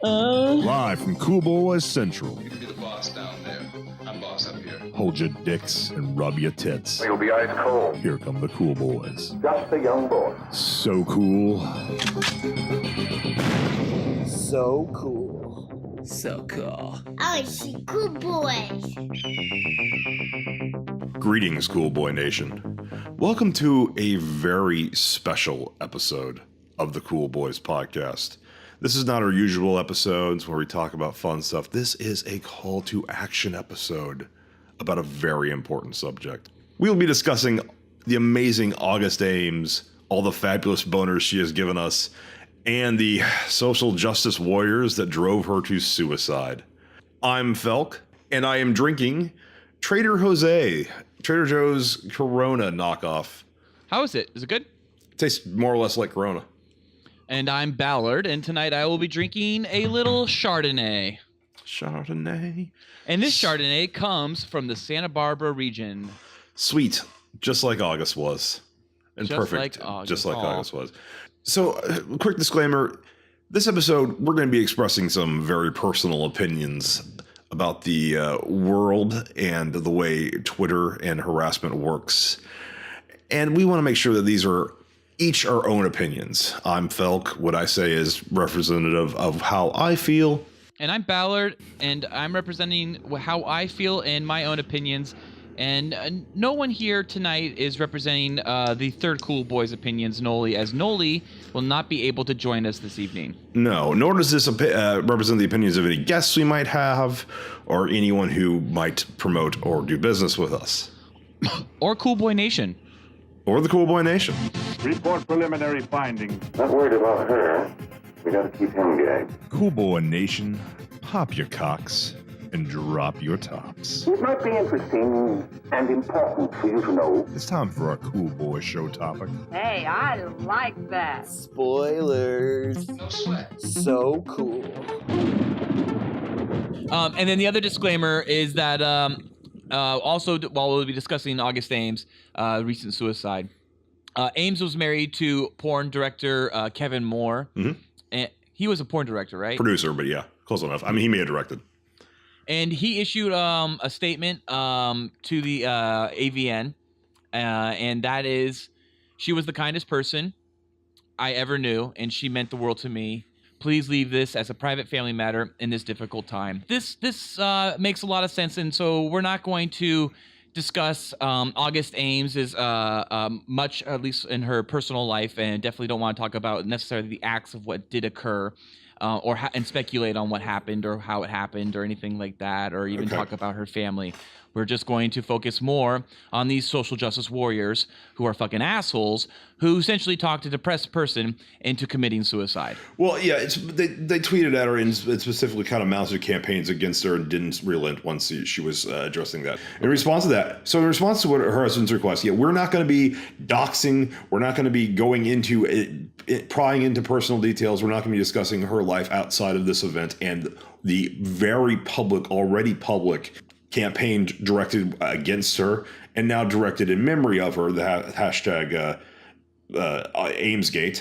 Live from Cool Boys Central. You can be the boss down there. I'm boss up here. Hold your dicks and rub your tits. You'll be ice cold. Here come the Cool Boys. Just a young boy. So cool. So cool. So cool. I see cool boys. Greetings, Cool Boy Nation. Welcome to a very special episode of the Cool Boys Podcast. This is not our usual episodes where we talk about fun stuff. This is a call to action episode about a very important subject. We will be discussing the amazing August Ames, all the fabulous boners she has given us, and the social justice warriors that drove her to suicide. I'm Felk, and I am drinking Trader Jose, Trader Joe's Corona knockoff. How is it? Is it good? Tastes more or less like Corona. And I'm Ballard, and tonight I will be drinking a little Chardonnay. Chardonnay. And this Chardonnay comes from the Santa Barbara region. Sweet, just like August was. And Just perfect, like August. just like Aw. August was. So, quick disclaimer. This episode, we're going to be expressing some very personal opinions about the world and the way Twitter and harassment works. And we want to make sure that these are each our own opinions. I'm Felk. What I say is representative of how I feel. And I'm Ballard, and I'm representing how I feel and my own opinions. And no one here tonight is representing the third Cool Boys opinions, Noli, as Noli will not be able to join us this evening. No, nor does this represent the opinions of any guests we might have or anyone who might promote or do business with us. Or Cool Boy Nation. Or the Cool Boy Nation. Report preliminary findings. Not worried about her. We gotta keep him gagged. Cool Boy Nation, pop your cocks and drop your tops. It might be interesting and important for you to know. It's time for our Cool Boy show topic. Hey, I like that. Spoilers. No sweat. So cool. And then the other disclaimer is that also, while we'll be discussing August Ames' recent suicide, Ames was married to porn director Kevin Moore. Mhm. And he was a porn director, right? Producer, but yeah, close enough. I mean, he may have directed. And he issued a statement to the AVN, and that is, she was the kindest person I ever knew, and she meant the world to me. Please leave this as a private family matter in this difficult time. This makes a lot of sense, and so we're not going to discuss August Ames is much, at least in her personal life, and definitely don't want to talk about necessarily the acts of what did occur, and speculate on what happened or how it happened or anything like that, or even talk about her family. We're just going to focus more on these social justice warriors who are fucking assholes who essentially talked a depressed person into committing suicide. Well, yeah, they tweeted at her and specifically kind of mounted campaigns against her and didn't relent once she was addressing that. In response to what her husband's request, yeah, we're not going to be doxing. We're not going to be going into prying into personal details. We're not going to be discussing her life outside of this event and the very already public campaign directed against her and now directed in memory of her, the hashtag Amesgate,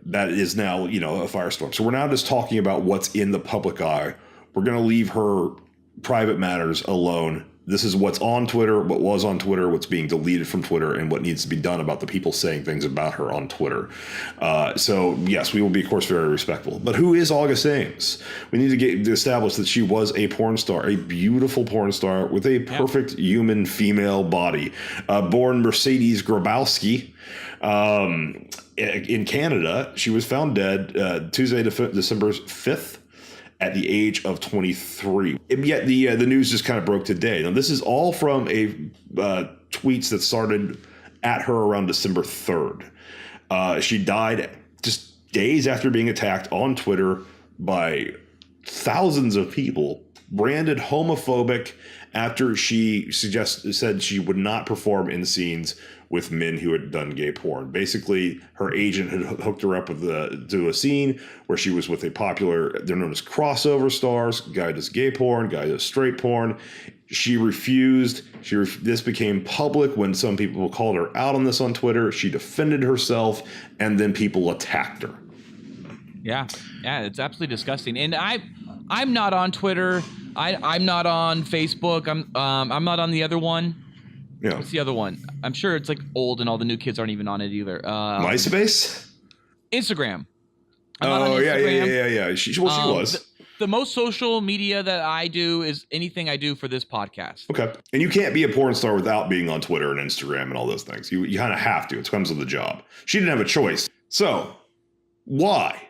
that is now, a firestorm. So we're now just talking about what's in the public eye. We're going to leave her private matters alone. This is what's on Twitter, what was on Twitter, what's being deleted from Twitter, and what needs to be done about the people saying things about her on Twitter. So, yes, we will be, of course, very respectful. But who is August Ames? We need to establish that she was a porn star, a beautiful porn star with a perfect human female body. Born Mercedes Grabowski in Canada, she was found dead Tuesday, December 5th. At the age of 23. And yet the news just kind of broke today. Now, this is all from a tweets that started at her around December 3rd. She died just days after being attacked on Twitter by thousands of people, branded homophobic after she said she would not perform in scenes with men who had done gay porn. Basically, her agent had hooked her up with to a scene where she was with a popular, they're known as crossover stars, guy does gay porn, guy does straight porn. She refused. This became public when some people called her out on this on Twitter. She defended herself, and then people attacked her. Yeah, it's absolutely disgusting. And I'm not on Twitter. I'm not on Facebook. I'm not on the other one. Yeah. What's the other one? I'm sure it's like old and all the new kids aren't even on it either. MySpace? Instagram. I'm not on Instagram. Instagram. She was. The most social media that I do is anything I do for this podcast. Okay. And you can't be a porn star without being on Twitter and Instagram and all those things. You kind of have to. It comes with the job. She didn't have a choice. So why?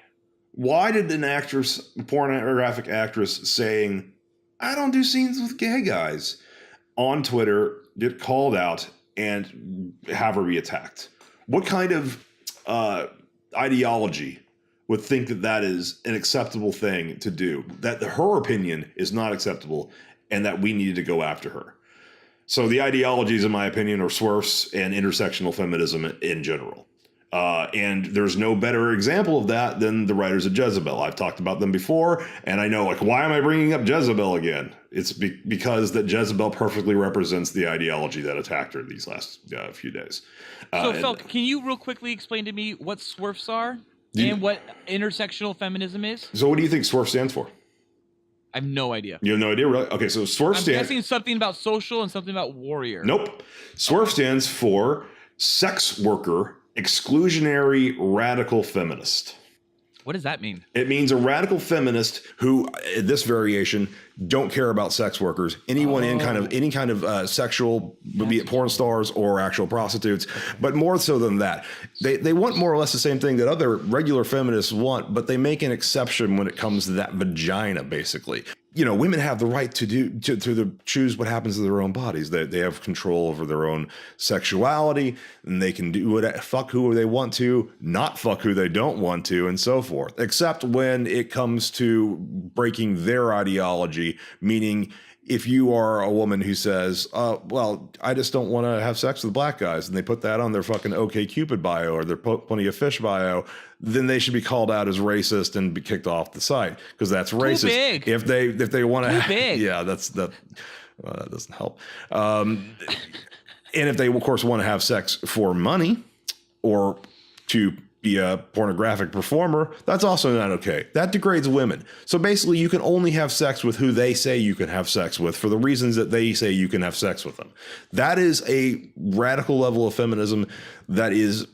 Why did an actress, a pornographic actress saying, I don't do scenes with gay guys on Twitter, get called out and have her be attacked? What kind of ideology would think that is an acceptable thing to do, that her opinion is not acceptable and that we needed to go after her? So the ideologies, in my opinion, are SWERFs and intersectional feminism in general. And there's no better example of that than the writers of Jezebel. I've talked about them before, and I know, like, why am I bringing up Jezebel again? It's because that Jezebel perfectly represents the ideology that attacked her these last few days. So, Phil, can you real quickly explain to me what SWERFs are and what intersectional feminism is? So what do you think SWERF stands for? I have no idea. You have no idea, really? Okay, so SWERF I'm guessing something about social and something about warrior. Nope. SWERF stands for sex worker exclusionary radical feminist. What does that mean? It means a radical feminist who, this variation, don't care about sex workers. Anyone in any kind of sexual, be it porn stars or actual prostitutes, but more so than that. They want more or less the same thing that other regular feminists want, but they make an exception when it comes to that vagina, basically. You know, women have the right to choose what happens to their own bodies. They have control over their own sexuality, and they can do fuck who they want to, not fuck who they don't want to, and so forth. Except when it comes to breaking their ideology, meaning if you are a woman who says, well, I just don't want to have sex with black guys, and they put that on their fucking OkCupid bio or their Plenty of Fish bio, then they should be called out as racist and be kicked off the site because that's racist. Too big. If they want to, yeah, that doesn't help. And if they, of course, want to have sex for money or to be a pornographic performer, that's also not okay. That degrades women. So basically, you can only have sex with who they say you can have sex with for the reasons that they say you can have sex with them. That is a radical level of feminism that is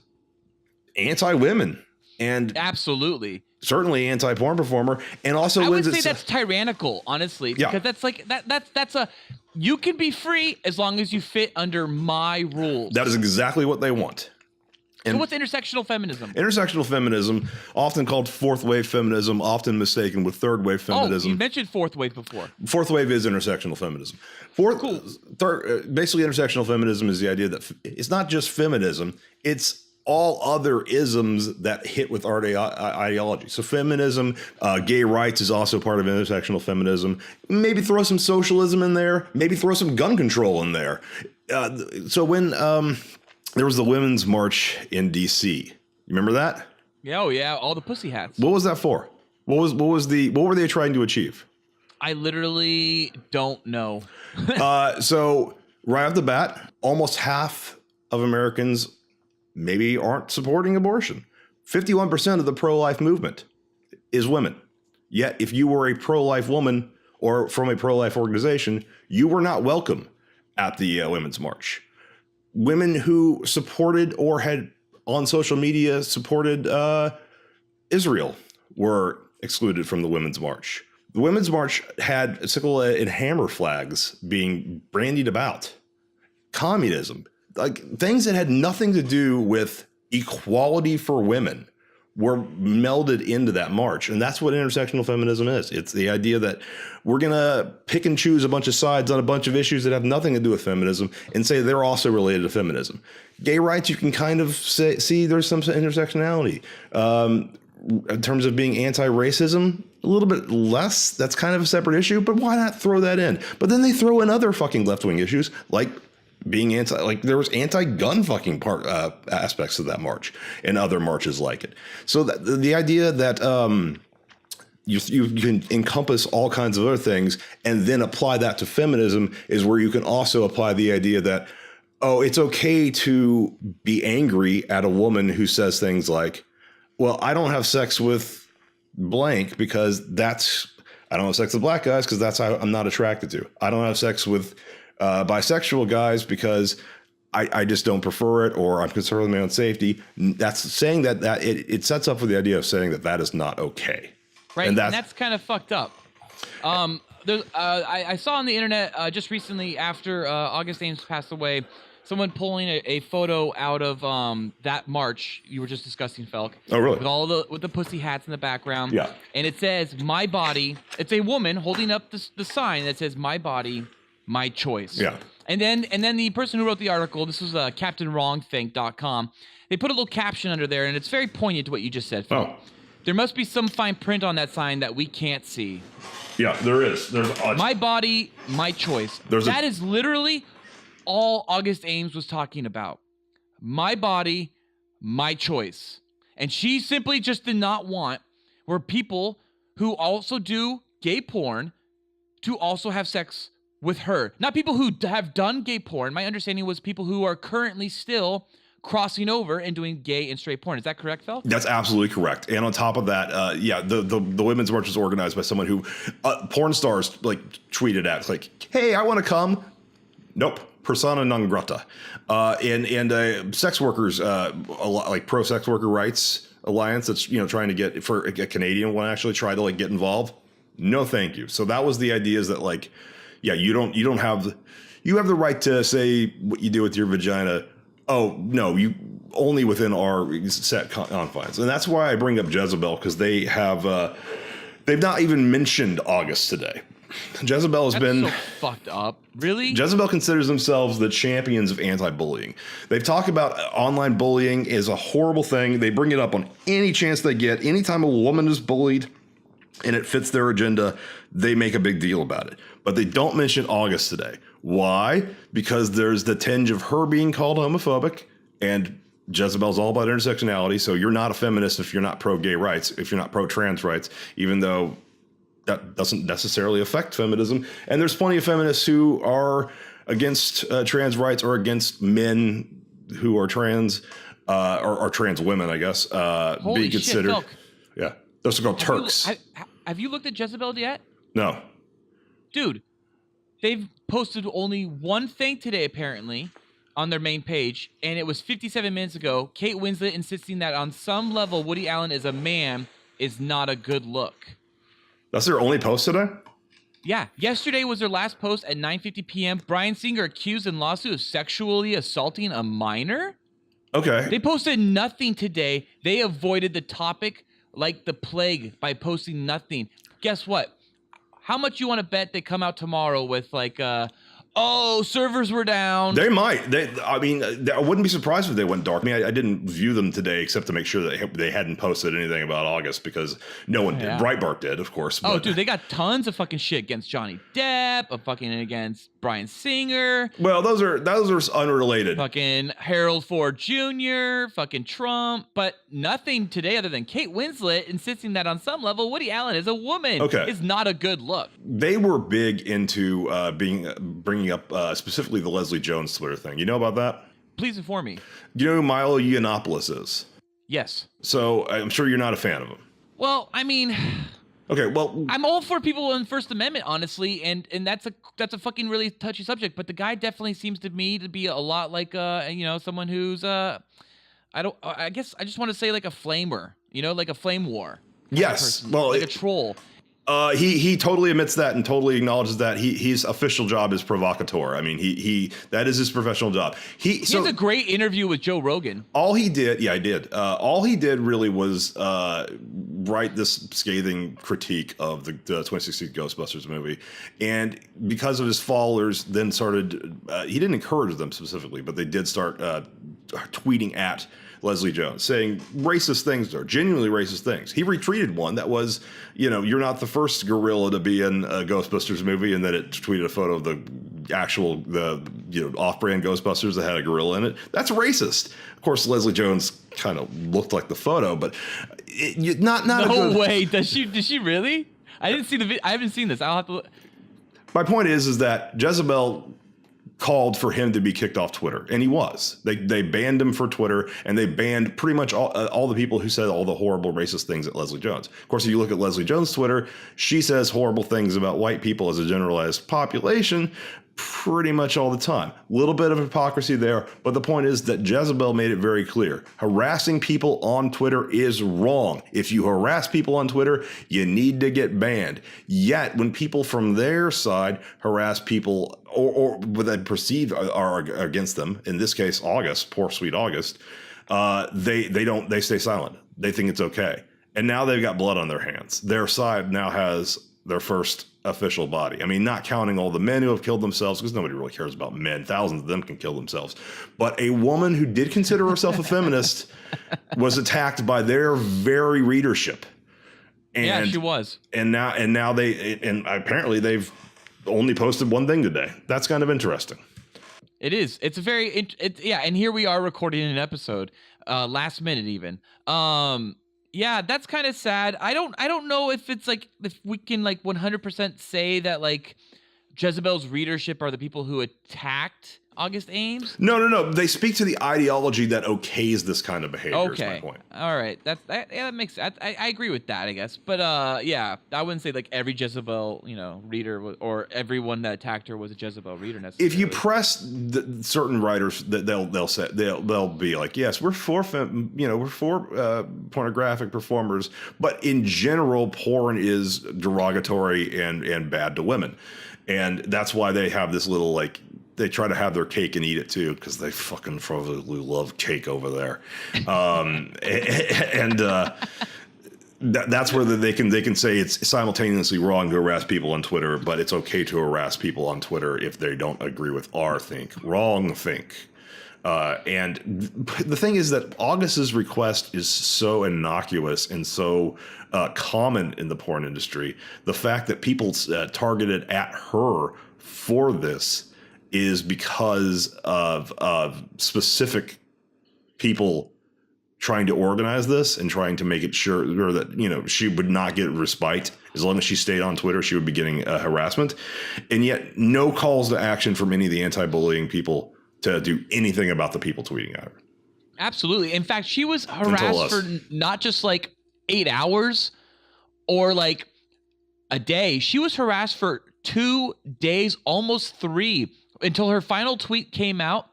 anti-women and absolutely certainly anti-porn performer, and also I would say that's tyrannical, honestly, because that's like that's a you can be free as long as you fit under my rules. That is exactly what they want. So what's intersectional feminism? Intersectional feminism, often called fourth wave feminism, often mistaken with third wave feminism. Oh, you mentioned fourth wave before. Fourth wave is intersectional feminism. Basically, intersectional feminism is the idea that it's not just feminism, it's all other isms that hit with our ideology. So feminism, gay rights is also part of intersectional feminism. Maybe throw some socialism in there. Maybe throw some gun control in there. So when there was the Women's March in D.C., you remember that? Yeah, oh yeah, all the pussy hats. What was that for? What were they trying to achieve? I literally don't know. So right off the bat, almost half of Americans maybe aren't supporting abortion. 51% of the pro-life movement is women. Yet, if you were a pro-life woman or from a pro-life organization, you were not welcome at the Women's March. Women who supported or had on social media supported Israel were excluded from the Women's March. The Women's March had sickle and hammer flags being brandied about. Communism, like things that had nothing to do with equality for women, were melded into that march. And that's what intersectional feminism is. It's the idea that we're going to pick and choose a bunch of sides on a bunch of issues that have nothing to do with feminism and say they're also related to feminism. Gay rights, you can kind of see there's some intersectionality. In terms of being anti-racism, a little bit less. That's kind of a separate issue, but why not throw that in? But then they throw in other fucking left-wing issues like being there was anti-gun fucking aspects of that march and other marches like it. So the idea that you can encompass all kinds of other things and then apply that to feminism is where you can also apply the idea that, oh, it's okay to be angry at a woman who says things like, well, I don't have sex with blank because I don't have sex with black guys because that's how I'm not attracted to. I don't have sex with bisexual guys because I just don't prefer it, or I'm concerned with my own safety. That's saying that it sets up for the idea of saying that is not okay. Right, and that's kind of fucked up. I saw on the internet just recently after August Ames passed away, someone pulling a photo out of that march you were just discussing, Felk. Oh, really? With the pussy hats in the background. Yeah. And it says, "My body." It's a woman holding up the sign that says, "My body, my choice." Yeah. And then the person who wrote the article, this was CaptainWrongThink.com. They put a little caption under there, and it's very poignant to what you just said, Felk. Oh. There must be some fine print on that sign that we can't see. Yeah, there is. There's my body, my choice. That is literally all August Ames was talking about. My body, my choice. And she simply just did not want where people who also do gay porn to also have sex with her. Not people who have done gay porn. My understanding was people who are currently still crossing over and doing gay and straight porn. Is that correct, Phil? That's absolutely correct. And on top of that, the women's march was organized by someone who porn stars tweeted at, hey, I want to come. Nope. Persona non grata. And sex workers, pro sex worker rights alliance that's trying to get for a Canadian one actually try to get involved. No, thank you. So that was the idea is that you have the right to say what you do with your vagina. Oh, no, you only within our set confines. And that's why I bring up Jezebel, because they've not even mentioned August today. Jezebel has been so fucked up. Really? Jezebel considers themselves the champions of anti-bullying. They've talked about online bullying is a horrible thing. They bring it up on any chance they get. Anytime a woman is bullied and it fits their agenda, they make a big deal about it. But they don't mention August today. Why? Because there's the tinge of her being called homophobic, and Jezebel's all about intersectionality. So you're not a feminist if you're not pro-gay rights, if you're not pro-trans rights, even though that doesn't necessarily affect feminism. And there's plenty of feminists who are against trans rights or against men who are trans or trans women, I guess, being considered. Shit, yeah, those are called Turks. Have you looked at Jezebel yet? No. Dude, they've posted only one thing today, apparently, on their main page, and it was 57 minutes ago. Kate Winslet insisting that on some level, Woody Allen as a man is not a good look. That's their only post today? Yeah. Yesterday was their last post at 9:50 p.m. Bryan Singer accused in lawsuit of sexually assaulting a minor? Okay. They posted nothing today. They avoided the topic like the plague by posting nothing. Guess what? How much you want to bet they come out tomorrow with servers were down? They might. I wouldn't be surprised if they went dark. I didn't view them today except to make sure that they hadn't posted anything about August because no one did. Breitbart did, of course. Oh, dude, they got tons of fucking shit against Johnny Depp, against Bryan Singer. Well, those are unrelated. Fucking Harold Ford Jr., fucking Trump, but nothing today other than Kate Winslet insisting that on some level Woody Allen as a woman is not a good look. They were big into bringing up specifically the Leslie Jones Twitter thing. You know about that? Please inform me. You know who Milo Yiannopoulos is? Yes. So I'm sure you're not a fan of him. Well, I mean, okay, well, I'm all for people in First Amendment, honestly, and that's a fucking really touchy subject. But the guy definitely seems to me to be a lot like someone who's I guess I just want to say like a flamer, like a flame war. Yes, well, like a troll. He totally admits that and totally acknowledges that his official job is provocateur. I mean, he that is his professional job. He has a great interview with Joe Rogan. All he did, I did. All he did really was write this scathing critique of the 2016 Ghostbusters movie, and because of his followers, then started. He didn't encourage them specifically, but they did start tweeting at Leslie Jones, saying racist things or genuinely racist things. He retweeted one that was, you're not the first gorilla to be in a Ghostbusters movie, and then it tweeted a photo of the off-brand Ghostbusters that had a gorilla in it. That's racist. Of course, Leslie Jones kind of looked like the photo, but not No a good way. Did she really? I didn't see the video. I haven't seen this. I'll have to look. My point is that Jezebel called for him to be kicked off Twitter, and he was. They banned him for Twitter, and they banned pretty much all the people who said all the horrible racist things at Leslie Jones. Of course, if you look at Leslie Jones' Twitter, she says horrible things about white people as a generalized population pretty much all the time. Little bit of hypocrisy there, but the point is that Jezebel made it very clear. Harassing people on Twitter is wrong. If you harass people on Twitter, you need to get banned. Yet, when people from their side harass people or what they perceive are against them, in this case, August, poor sweet August, they stay silent. They think it's okay. And now they've got blood on their hands. Their side now has their first official body. I mean, not counting all the men who have killed themselves, because nobody really cares about men. Thousands of them can kill themselves. But a woman who did consider herself a feminist was attacked by their very readership. And, Yeah, she was. And now apparently they've only posted one thing today. That's kind of interesting. It is. It's a very yeah. And here we are recording an episode, last minute even. Yeah, that's kind of sad. I don't know if it's like if we can like 100% say that like Jezebel's readership are the people who attacked August Ames. No. They speak to the ideology that okays this kind of behavior. Okay. Is my point. All right. That makes sense. I agree with that, I guess. But yeah, I wouldn't say like every Jezebel reader or everyone that attacked her was a Jezebel reader necessarily. If you press certain writers, that they'll be like, yes, we're for pornographic performers, but in general, porn is derogatory and bad to women, and that's why they have this little like. They try to have their cake and eat it too, because they fucking probably love cake over there, that's where they can say it's simultaneously wrong to harass people on Twitter, but it's okay to harass people on Twitter if they don't agree with our wrong think. And the thing is that August's request is so innocuous and so common in the porn industry. The fact that people targeted at her for this is because of specific people trying to organize this and trying to make it sure that, she would not get respite. As long as she stayed on Twitter, she would be getting harassment. And yet no calls to action from any of the anti-bullying people to do anything about the people tweeting at her. Absolutely. In fact, she was harassed for not just like 8 hours or like a day. She was harassed for 2 days, almost 3, until her final tweet came out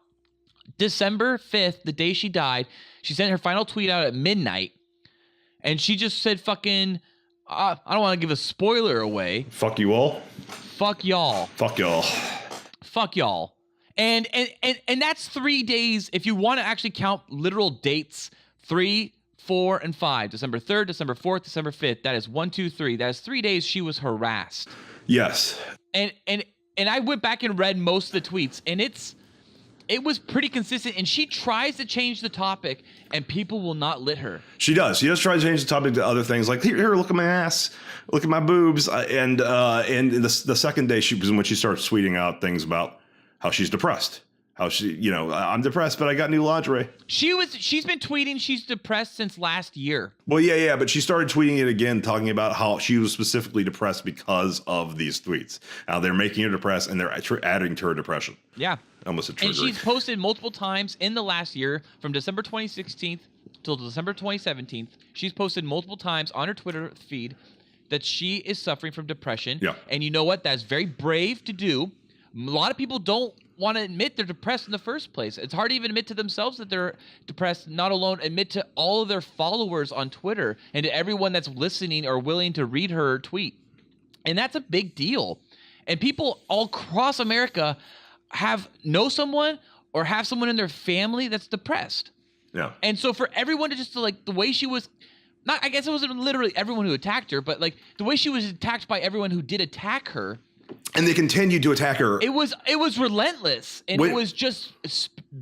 December 5th, the day she died. She sent her final tweet out at midnight, and she just said fucking, I don't want to give a spoiler away. Fuck you all. Fuck y'all. Fuck y'all. Fuck y'all. And that's 3 days. If you want to actually count literal dates, 3, 4, and 5, December 3rd, December 4th, December 5th. That is 1, 2, 3. That is 3 days she was harassed. Yes. And I went back and read most of the tweets, and it was pretty consistent. And she tries to change the topic, and people will not let her. She does. She does try to change the topic to other things, like here, look at my ass, look at my boobs, and the second day when she starts tweeting out things about how she's depressed. How she, I'm depressed, but I got new lingerie. She's been tweeting she's depressed since last year. Well, yeah, but she started tweeting it again, talking about how she was specifically depressed because of these tweets. How they're making her depressed and they're adding to her depression. Yeah. Almost a trigger. And she's posted multiple times in the last year, from December 2016 till December 2017. She's posted multiple times on her Twitter feed that she is suffering from depression. Yeah. And you know what? That's very brave to do. A lot of people don't want to admit they're depressed in the first place. It's hard to even admit to themselves that they're depressed, not alone admit to all of their followers on Twitter and to everyone that's listening or willing to read her tweet. And that's a big deal. And people all across America know someone or have someone in their family that's depressed. Yeah. And so for everyone to just like the way she was, I guess it wasn't literally everyone who attacked her, but like the way she was attacked by everyone who did attack her. And they continued to attack her. It was relentless, and it was just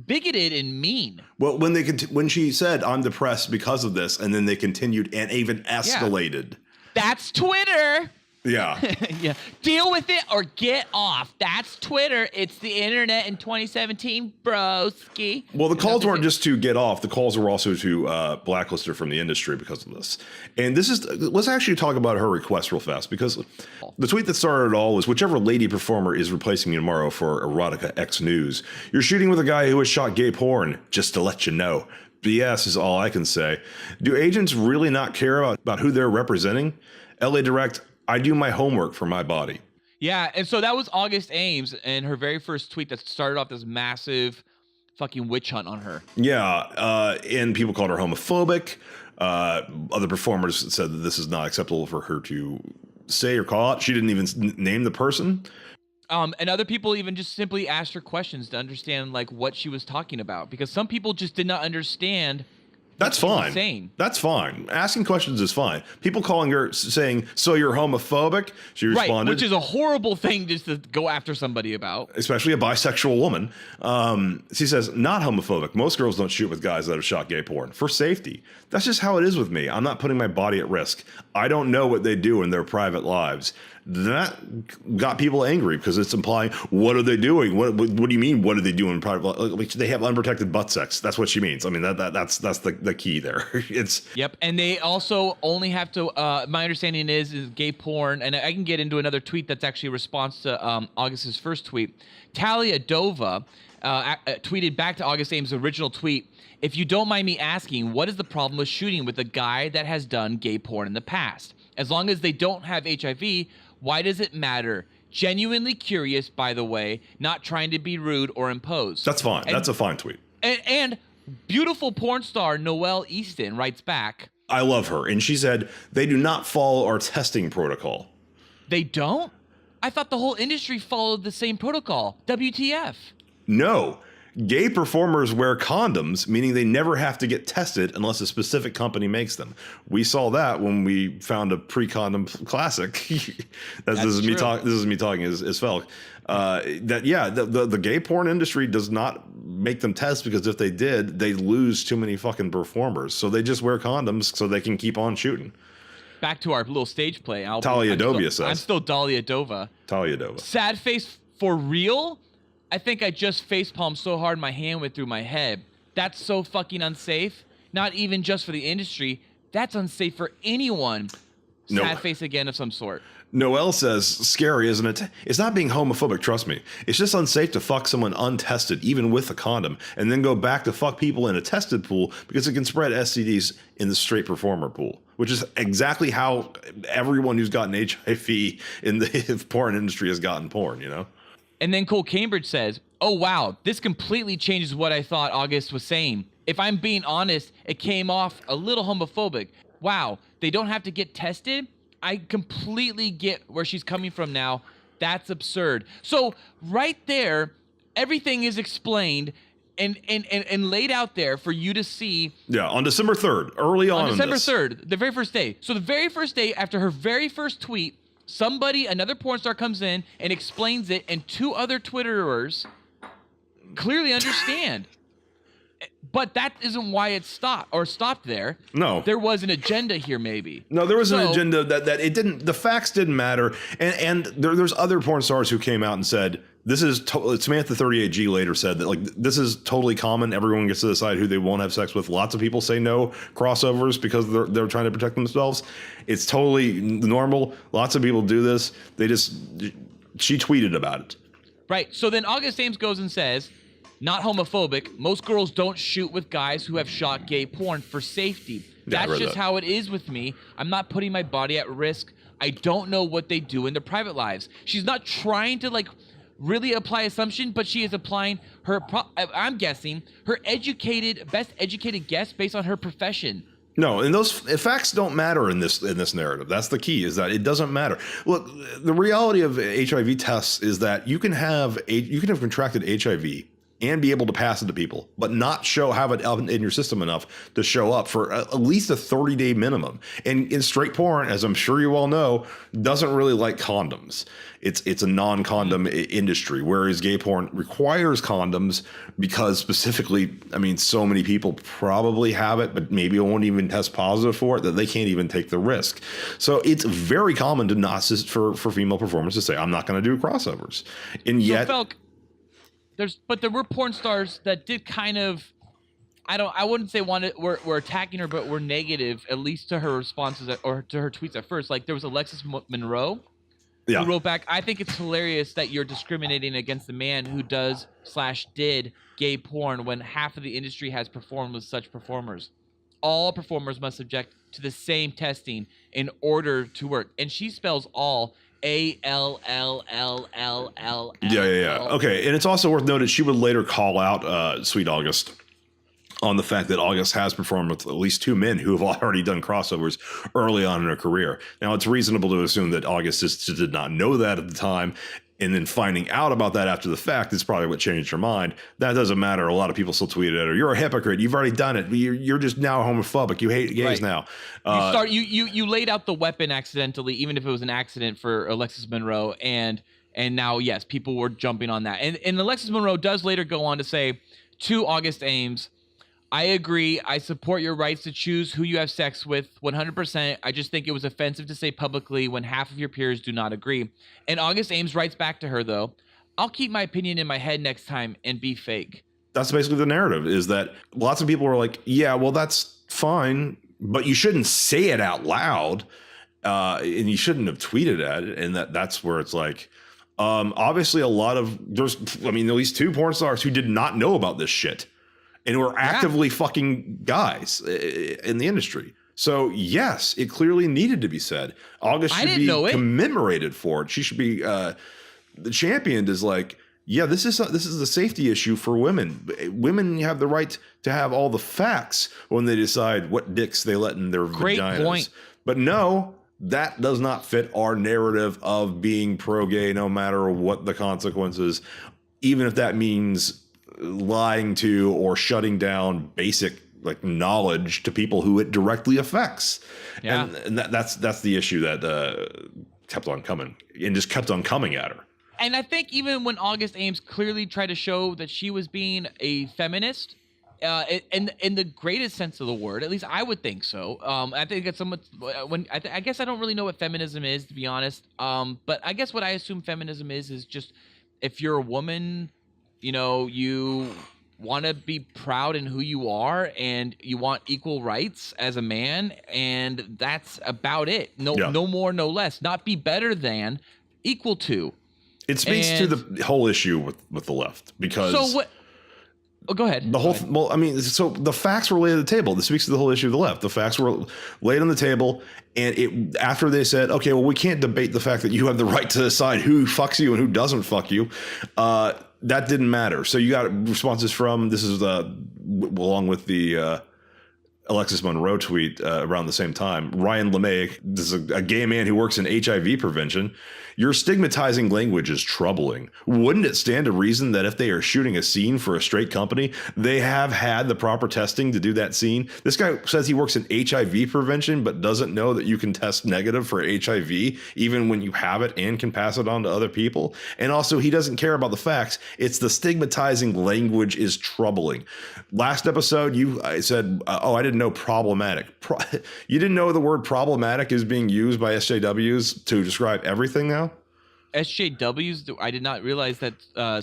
bigoted and mean. Well, when she said I'm depressed because of this, and then they continued and even escalated. That's Twitter. Yeah. Yeah. Deal with it or get off. That's Twitter. It's the internet in 2017, broski. Well, the calls weren't just to get off. The calls were also to blacklist her from the industry because of this. And let's actually talk about her request real fast, because the tweet that started it all was, whichever lady performer is replacing you tomorrow for Erotica X News, you're shooting with a guy who has shot gay porn, just to let you know. BS is all I can say. Do agents really not care about who they're representing? LA Direct, I do my homework for my body. Yeah, and so that was August Ames and her very first tweet that started off this massive fucking witch hunt on her. Yeah, and people called her homophobic. Other performers said that this is not acceptable for her to say or call out. She didn't even name the person. And other people even just simply asked her questions to understand like what she was talking about, because some people just did not understand. That's fine. That's fine. Asking questions is fine. People calling her saying, "So you're homophobic?" She responded, which is a horrible thing just to go after somebody about, especially a bisexual woman. She says, "Not homophobic. Most girls don't shoot with guys that have shot gay porn for safety. That's just how it is with me. I'm not putting my body at risk. I don't know what they do in their private lives." That got people angry because it's implying, what are they doing? What do you mean? What are they doing in private life? Like, they have unprotected butt sex. That's what she means. I mean, that's the key there. Yep. And they also only have to, my understanding is gay porn. And I can get into another tweet that's actually a response to August's first tweet. Talia Dova tweeted back to August Ames' original tweet, "If you don't mind me asking, what is the problem with shooting with a guy that has done gay porn in the past? As long as they don't have HIV, why does it matter? Genuinely curious, by the way, not trying to be rude or impose." That's fine. That's a fine tweet. And beautiful porn star Noelle Easton writes back, "I love her." And she said, "They do not follow our testing protocol." They don't? I thought the whole industry followed the same protocol. WTF? No. Gay performers wear condoms, meaning they never have to get tested unless a specific company makes them. We saw that when we found a pre-condom classic. This is me talking as Felk. The gay porn industry does not make them test, because if they did, they lose too many fucking performers. So they just wear condoms so they can keep on shooting. Back to our little stage play. Talia Dova says. I'm still Dahlia Dova. Talia Dova. Sad face for real? I think I just facepalmed so hard my hand went through my head. That's so fucking unsafe. Not even just for the industry. That's unsafe for anyone. Sad face again of some sort. Noelle says, "Scary, isn't it? It's not being homophobic, trust me. It's just unsafe to fuck someone untested, even with a condom, and then go back to fuck people in a tested pool, because it can spread STDs in the straight performer pool," which is exactly how everyone who's gotten HIV in the porn industry has gotten porn, you know? And then Cole Cambridge says, "Oh, wow, this completely changes what I thought August was saying. If I'm being honest, it came off a little homophobic. Wow, they don't have to get tested? I completely get where she's coming from now. That's absurd." So right there, everything is explained and laid out there for you to see. Yeah, on December 3rd, early on. On December 3rd, the very first day. So the very first day after her very first tweet, another porn star comes in and explains it, and two other Twitterers clearly understand. But that isn't why it stopped there. No. There was an agenda here, maybe. No, there was an agenda that it didn't, the facts didn't matter. And there's other porn stars who came out and said, this is, Samantha 38G later said that, like, this is totally common. Everyone gets to decide who they won't have sex with. Lots of people say no crossovers because they're trying to protect themselves. It's totally normal. Lots of people do this. She tweeted about it. Right. So then August Ames goes and says, not homophobic, most girls don't shoot with guys who have shot gay porn for safety. That's just how it is with me. I'm not putting my body at risk. I don't know what they do in their private lives. She's not trying to, like, really apply assumption, but she is applying her, I'm guessing, her best educated guess based on her profession. No, and those facts don't matter in this narrative. That's the key, is that it doesn't matter. Look, the reality of HIV tests is that you can have contracted HIV and be able to pass it to people, but not have it up in your system enough to show up for at least a 30-day minimum. And in straight porn, as I'm sure you all know, doesn't really like condoms. It's a non-condom industry, whereas gay porn requires condoms because specifically, I mean, so many people probably have it, but maybe won't even test positive for it, that they can't even take the risk. So it's very common to not for female performers to say, I'm not going to do crossovers. And yet... So Felk, there were porn stars that did kind of, I wouldn't say were attacking her, but were negative, at least to her responses or to her tweets at first. Like there was Alexis Monroe who wrote back, I think it's hilarious that you're discriminating against the man who did gay porn when half of the industry has performed with such performers. All performers must subject to the same testing in order to work. And she spells all ALLLLLL. Yeah. Okay, and it's also worth noting she would later call out Sweet August on the fact that August has performed with at least 2 men who have already done crossovers early on in her career. Now, it's reasonable to assume that August just did not know that at the time, and then finding out about that after the fact is probably what changed her mind. That doesn't matter. A lot of people still tweeted at her, "You're a hypocrite. You've already done it. You're just now homophobic. You hate gays now." You laid out the weapon accidentally, even if it was an accident for Alexis Monroe, and now yes, people were jumping on that. And Alexis Monroe does later go on to say to August Ames, I agree. I support your rights to choose who you have sex with 100%. I just think it was offensive to say publicly when half of your peers do not agree. And August Ames writes back to her, though, I'll keep my opinion in my head next time and be fake. That's basically the narrative, is that lots of people are like, yeah, well, that's fine, but you shouldn't say it out loud. And you shouldn't have tweeted at it. And that's where it's like, obviously there's at least 2 porn stars who did not know about this shit. And we're actively fucking guys in the industry. So, yes, it clearly needed to be said. August should be commemorated for it. She should be championed as like, yeah, this is a safety issue for women. Women have the right to have all the facts when they decide what dicks they let in their vaginas. Point. But no, that does not fit our narrative of being pro-gay, no matter what the consequences, even if that means lying to or shutting down basic knowledge to people who it directly affects. Yeah. And that's the issue that kept on coming and just kept on coming at her. And I think even when August Ames clearly tried to show that she was being a feminist, in the greatest sense of the word, at least I would think so. I think it's somewhat I guess I don't really know what feminism is, to be honest. But I guess what I assume feminism is just if you're a woman, you want to be proud in who you are and you want equal rights as a man, and that's about it. No more, no less. Not be better than, equal to. It speaks to the whole issue with the left, because so what? Oh, go ahead. So the facts were laid on the table. This speaks to the whole issue of the left. The facts were laid on the table, and after they said, okay, well, we can't debate the fact that you have the right to decide who fucks you and who doesn't fuck you. That didn't matter. So you got responses from, this is along with the Alexis Monroe tweet around the same time. Ryan LeMay, this is a gay man who works in HIV prevention. Your stigmatizing language is troubling. Wouldn't it stand to reason that if they are shooting a scene for a straight company, they have had the proper testing to do that scene? This guy says he works in HIV prevention, but doesn't know that you can test negative for HIV even when you have it and can pass it on to other people. And also, he doesn't care about the facts. It's the stigmatizing language is troubling. Last episode, I said, I didn't know problematic. You didn't know the word problematic is being used by SJWs to describe everything now? SJWs, I did not realize that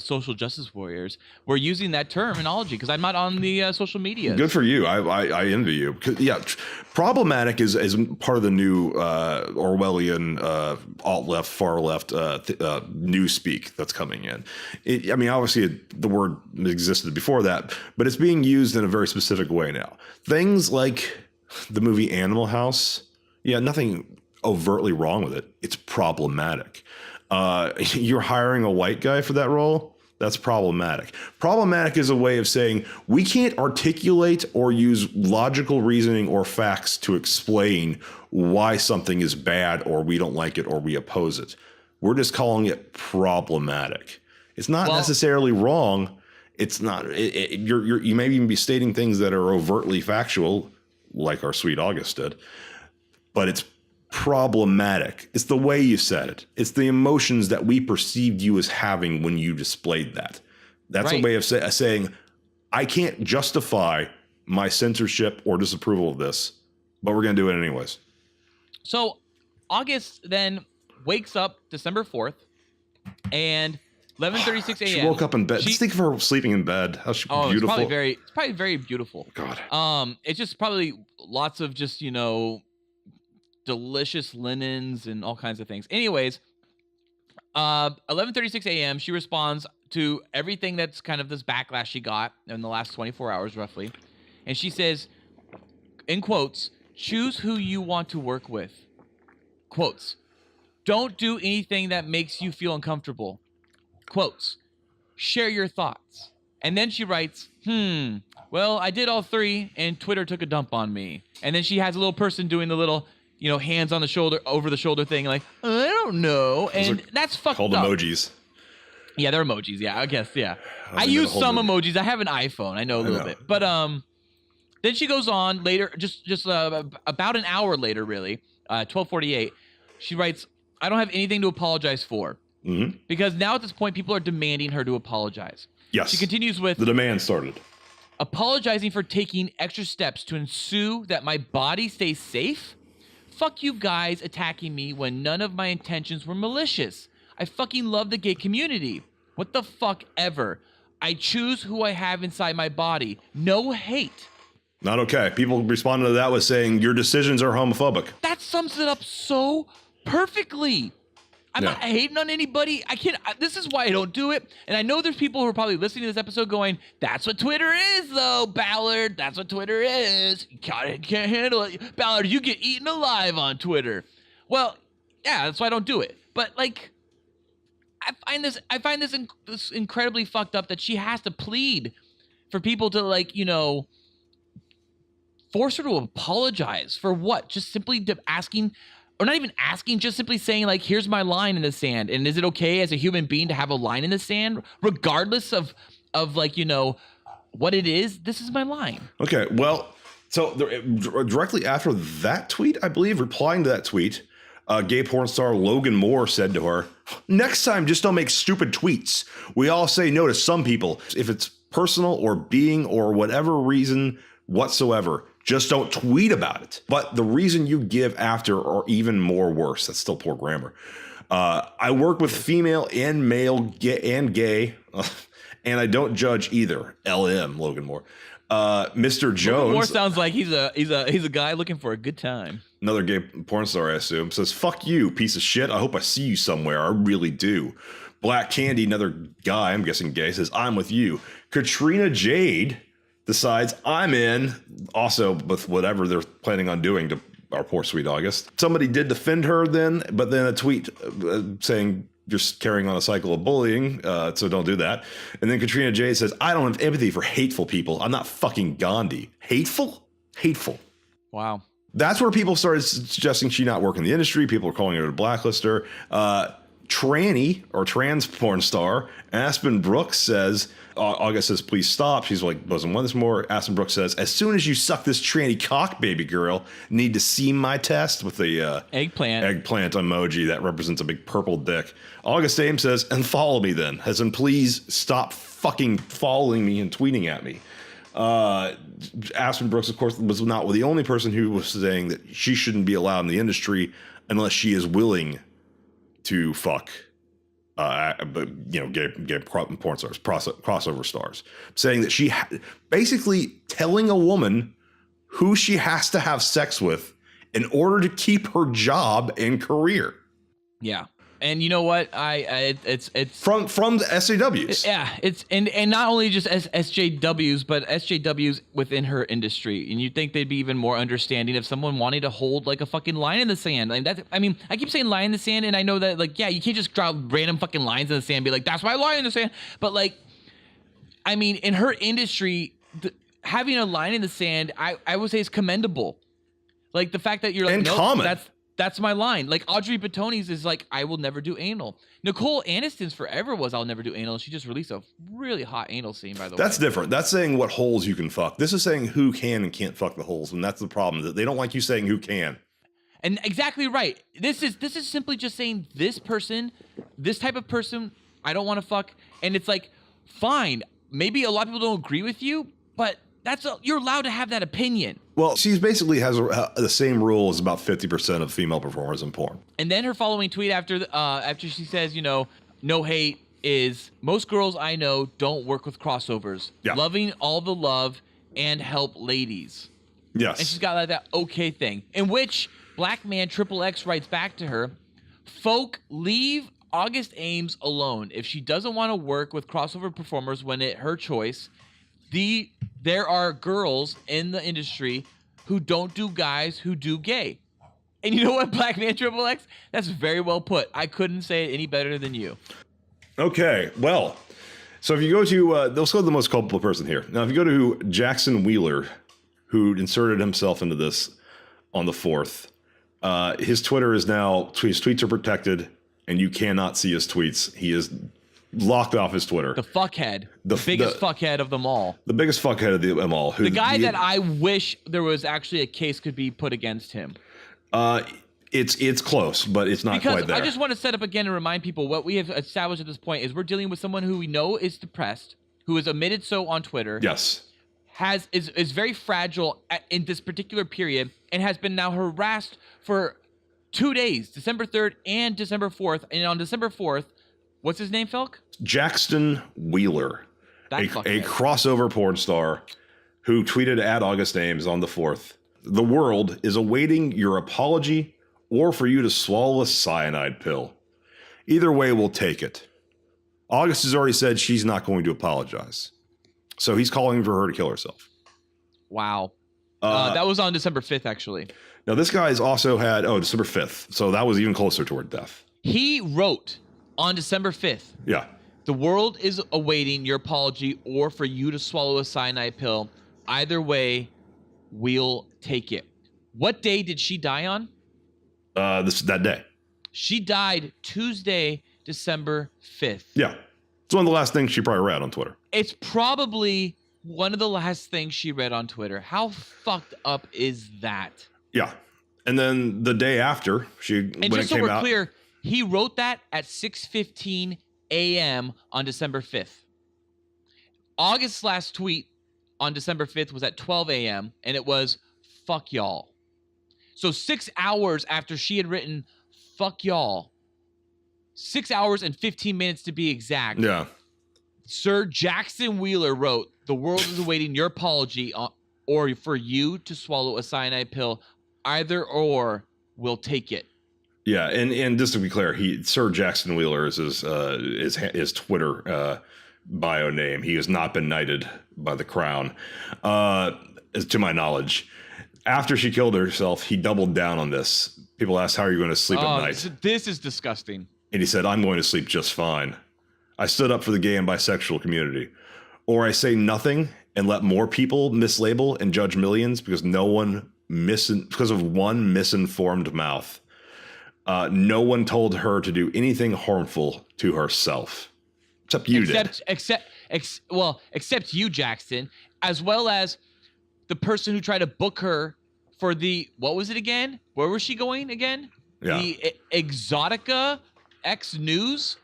social justice warriors were using that terminology, because I'm not on the social media. Good for you. I envy you. Yeah, problematic is part of the new Orwellian alt-left, far-left newspeak that's coming in. Obviously the word existed before that, but it's being used in a very specific way now. Things like the movie Animal House, nothing overtly wrong with it. It's problematic. You're hiring a white guy for that role? That's problematic. Problematic is a way of saying we can't articulate or use logical reasoning or facts to explain why something is bad, or we don't like it, or we oppose it. We're just calling it problematic. It's not necessarily wrong. It's not. You may even be stating things that are overtly factual, like our sweet August did, but it's problematic. It's the way you said it. It's the emotions that we perceived you as having when you displayed that. That's a way of saying, I can't justify my censorship or disapproval of this, but we're going to do it anyways. So August then wakes up December 4th and 11:36 a.m. She woke up in bed. Just think of her sleeping in bed. How beautiful. It's probably very beautiful. God. It's just probably lots of just, delicious linens and all kinds of things. Anyways, 11:36 a.m. she responds to everything that's kind of this backlash she got in the last 24 hours roughly. And she says, in quotes, choose who you want to work with. Quotes, don't do anything that makes you feel uncomfortable. Quotes, share your thoughts. And then she writes, well, I did all three and Twitter took a dump on me. And then she has a little person doing the little, hands on the shoulder, over the shoulder thing, like, I don't know. And that's fucked up. Called emojis. Yeah, they're emojis. Yeah, I guess. Yeah. I use some emojis. I have an iPhone. I know a little bit. But then she goes on later, just about an hour later, really, 12:48. She writes, I don't have anything to apologize for. Mm-hmm. Because now at this point, people are demanding her to apologize. Yes. She continues with, the demand started. Apologizing for taking extra steps to ensure that my body stays safe? Fuck you guys attacking me when none of my intentions were malicious. I fucking love the gay community. What the fuck ever. I choose who I have inside my body. No hate. Not okay. People responded to that with saying your decisions are homophobic. That sums it up so perfectly. I'm not hating on anybody. This is why I don't do it. And I know there's people who are probably listening to this episode going, that's what Twitter is, though, Ballard. That's what Twitter is. You can't handle it. Ballard, you get eaten alive on Twitter. Well, yeah, that's why I don't do it. But, I find this incredibly fucked up that she has to plead for people to, force her to apologize for what? Just simply asking, or not even asking, just simply saying, here's my line in the sand. And is it okay as a human being to have a line in the sand, regardless of what it is? This is my line. Okay, well, so directly after that tweet, I believe, replying to that tweet, gay porn star Logan Moore said to her, next time, just don't make stupid tweets. We all say no to some people. If it's personal or being or whatever reason whatsoever, just don't tweet about it. But the reason you give after are even more worse. That's still poor grammar. I work with female and male gay, and I don't judge either. LM, Logan Moore. Mr. Jones. Logan Moore sounds like he's a guy looking for a good time. Another gay porn star, I assume, says, fuck you, piece of shit. I hope I see you somewhere. I really do. Black Candy, another guy, I'm guessing gay, says, I'm with you. Katrina Jade decides I'm in, also with whatever they're planning on doing to our poor sweet August. Somebody did defend her then, but then a tweet saying, just carrying on a cycle of bullying, so don't do that. And then Katrina Jade says, I don't have empathy for hateful people. I'm not fucking Gandhi. Hateful? Hateful. Wow. That's where people started suggesting she not work in the industry. People are calling her to blacklist her. Tranny, or trans porn star, Aspen Brooks says, August says, please stop. She's like, doesn't want this more. Aspen Brooks says, as soon as you suck this tranny cock, baby girl, need to see my test, with the eggplant emoji that represents a big purple dick. August Ames says, and follow me then. As in, please stop fucking following me and tweeting at me. Aspen Brooks, of course, was not the only person who was saying that she shouldn't be allowed in the industry unless she is willing to fuck, gay porn stars, crossover stars, saying that she basically telling a woman who she has to have sex with in order to keep her job and career. Yeah. And you know what? It's from the SJWs. Yeah, it's and not only just SJWs, but SJWs within her industry. And you'd think they'd be even more understanding if someone wanted to hold like a fucking line in the sand. I keep saying line in the sand, and I know that you can't just draw random fucking lines in the sand and be like, that's my line in the sand. But in her industry, having a line in the sand, I would say is commendable. Like the fact that you're like, and nope, common. that's That's my line. Like Audrey Batoni's is like, I will never do anal. Nicole Aniston's forever was I'll never do anal. She just released a really hot anal scene, by the way. That's different. That's saying what holes you can fuck. This is saying who can and can't fuck the holes, and that's the problem. That they don't like you saying who can. And exactly right. This is simply just saying this person, this type of person, I don't want to fuck. And it's like, fine. Maybe a lot of people don't agree with you, but you're allowed to have that opinion. Well, she basically has the same rule as about 50% of female performers in porn. And then her following tweet after she says, no hate is most girls I know don't work with crossovers. Yeah. Loving all the love and help ladies. Yes. And she's got like that okay thing, in which Black Man Triple X writes back to her, folk, leave August Ames alone. If she doesn't want to work with crossover performers when it's her choice, there are girls in the industry who don't do guys who do gay. And you know what, Black Man Triple X? That's very well put. I couldn't say it any better than you. Okay, well, so if you go to, let's go to the most culpable person here. Now, if you go to Jackson Wheeler, who inserted himself into this on the 4th, his Twitter is now, his tweets are protected, and you cannot see his tweets. He is locked off his Twitter. The fuckhead. The biggest fuckhead of them all. The biggest fuckhead of them all. The guy that I wish there was actually a case could be put against him. It's close, but it's not quite there. I just want to set up again and remind people what we have established at this point is we're dealing with someone who we know is depressed, who has admitted so on Twitter. Yes. Is very fragile in this particular period and has been now harassed for 2 days, December 3rd and December 4th. And on December 4th, what's his name, Felk? Jackson Wheeler, a crossover porn star who tweeted at August Ames on the 4th, "The world is awaiting your apology or for you to swallow a cyanide pill. Either way, we'll take it." August has already said she's not going to apologize. So he's calling for her to kill herself. Wow. That was on December 5th, actually. Now, this guy's also had, December 5th. So that was even closer toward death. He wrote on December 5th. Yeah. "The world is awaiting your apology or for you to swallow a cyanide pill. Either way, we'll take it." What day did she die on? That day. She died Tuesday, December 5th. Yeah. It's one of the last things she probably read on Twitter. It's probably one of the last things she read on Twitter. How fucked up is that? Yeah. And then the day after, and just so we're clear, he wrote that at 6:15 a.m. on December 5th. August's last tweet on December 5th was at 12 a.m. and it was, "Fuck y'all." So 6 hours after she had written, "Fuck y'all," 6 hours and 15 minutes to be exact. Yeah. Sir Jackson Wheeler wrote, "The world is awaiting your apology or for you to swallow a cyanide pill. Either or, we'll take it." Yeah, and just to be clear, Sir Jackson Wheeler is his Twitter bio name. He has not been knighted by the crown, to my knowledge. After she killed herself, he doubled down on this. People asked, "How are you going to sleep at night?" This is disgusting. And he said, "I'm going to sleep just fine. I stood up for the gay and bisexual community. Or I say nothing and let more people mislabel and judge millions because because of one misinformed mouth. No one told her to do anything harmful to herself. Except you did." Except you, Jackson, as well as the person who tried to book her for what was it again? Where was she going again? Yeah. The Exotica X News.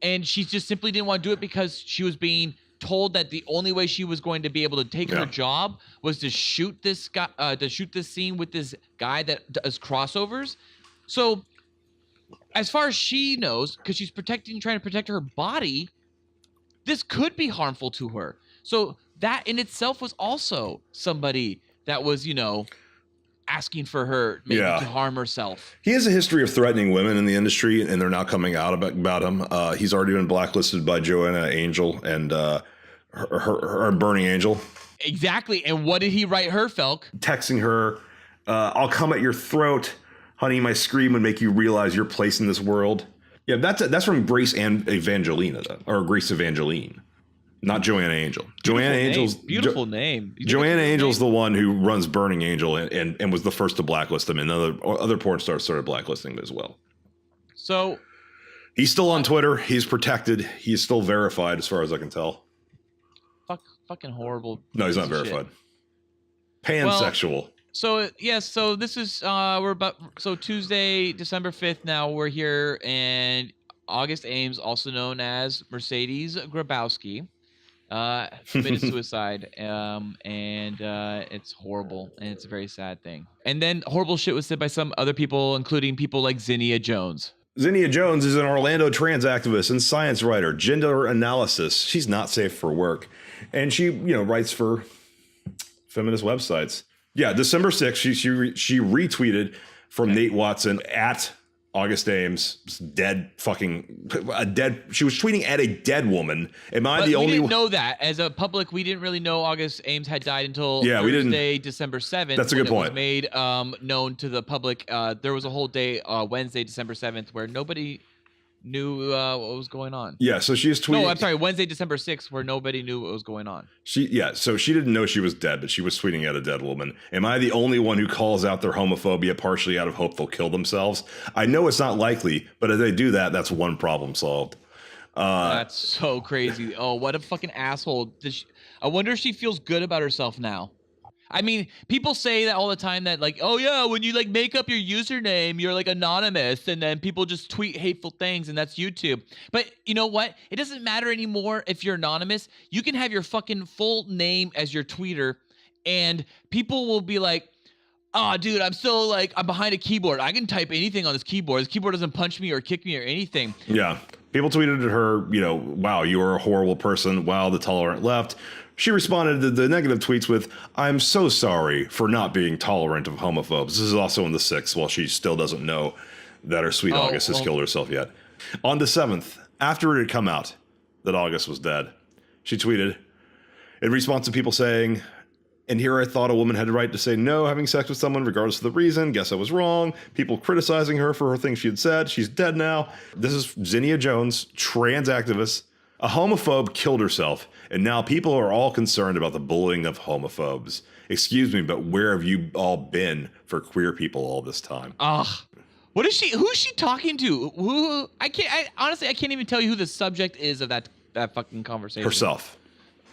And she just simply didn't want to do it because she was being told that the only way she was going to be able to take her job was to shoot this guy, scene with this guy that does crossovers. So as far as she knows, because she's trying to protect her body, this could be harmful to her. So that in itself was also somebody that was, asking for her maybe to harm herself. He has a history of threatening women in the industry, and they're now coming out about him. He's already been blacklisted by Joanna Angel and her Burning Angel. Exactly. And what did he write her, Felk? Texting her, "I'll come at your throat. Honey, my scream would make you realize your place in this world." Yeah, that's from Grace and Evangelina, or Grace Evangeline. Not Joanna Angel. Joanna Angel's beautiful name. Joanna Angel's the one who runs Burning Angel and was the first to blacklist him, and other porn stars started blacklisting him as well. So he's still on Twitter. He's protected. He's still verified, as far as I can tell. Fucking horrible. No, he's not verified. Pansexual. So this is Tuesday, December 5th. Now we're here, and August Ames, also known as Mercedes Grabowski, committed suicide, and it's horrible, and it's a very sad thing. And then horrible shit was said by some other people, including people like Zinnia Jones. Zinnia Jones is an Orlando trans activist and science writer, gender analysis. She's not safe for work, and she writes for feminist websites. Yeah, December 6th, she retweeted from Nate Watson at August Ames, she was tweeting at a dead woman. Am I the only one? We didn't know that. As a public, we didn't really know August Ames had died until Thursday, December 7th. That's a good point. It was made known to the public. There was a whole day, Wednesday, December 7th, where nobody knew what was going on. Yeah, so she was tweeting. No, I'm sorry, Wednesday, December 6th, where nobody knew what was going on. So she didn't know she was dead, but she was tweeting at a dead woman. Am I the only one who calls out their homophobia partially out of hope they'll kill themselves? I know it's not likely, but if they do that, that's one problem solved. That's so crazy. Oh, what a fucking asshole. I wonder if she feels good about herself now. I mean, people say that all the time that like, oh yeah, when you like make up your username, you're like anonymous, and then people just tweet hateful things, and that's YouTube. But you know what? It doesn't matter anymore if you're anonymous. You can have your fucking full name as your tweeter, and people will be like, oh, dude, I'm behind a keyboard. I can type anything on this keyboard. This keyboard doesn't punch me or kick me or anything. Yeah. People tweeted at her, wow, you are a horrible person. Wow, the tolerant left. She responded to the negative tweets with, I'm so sorry for not being tolerant of homophobes. This is also on the 6th, while she still doesn't know that her sweet August has killed herself yet. On the 7th, after it had come out that August was dead, she tweeted in response to people saying, and here I thought a woman had the right to say no having sex with someone regardless of the reason. Guess I was wrong. People criticizing her for her things she had said. She's dead now. This is Zinnia Jones, trans activist. A homophobe killed herself, and now people are all concerned about the bullying of homophobes. Excuse me, but where have you all been for queer people all this time? What is she? Who is she talking to? Honestly, I can't even tell you who the subject is of that fucking conversation. Herself.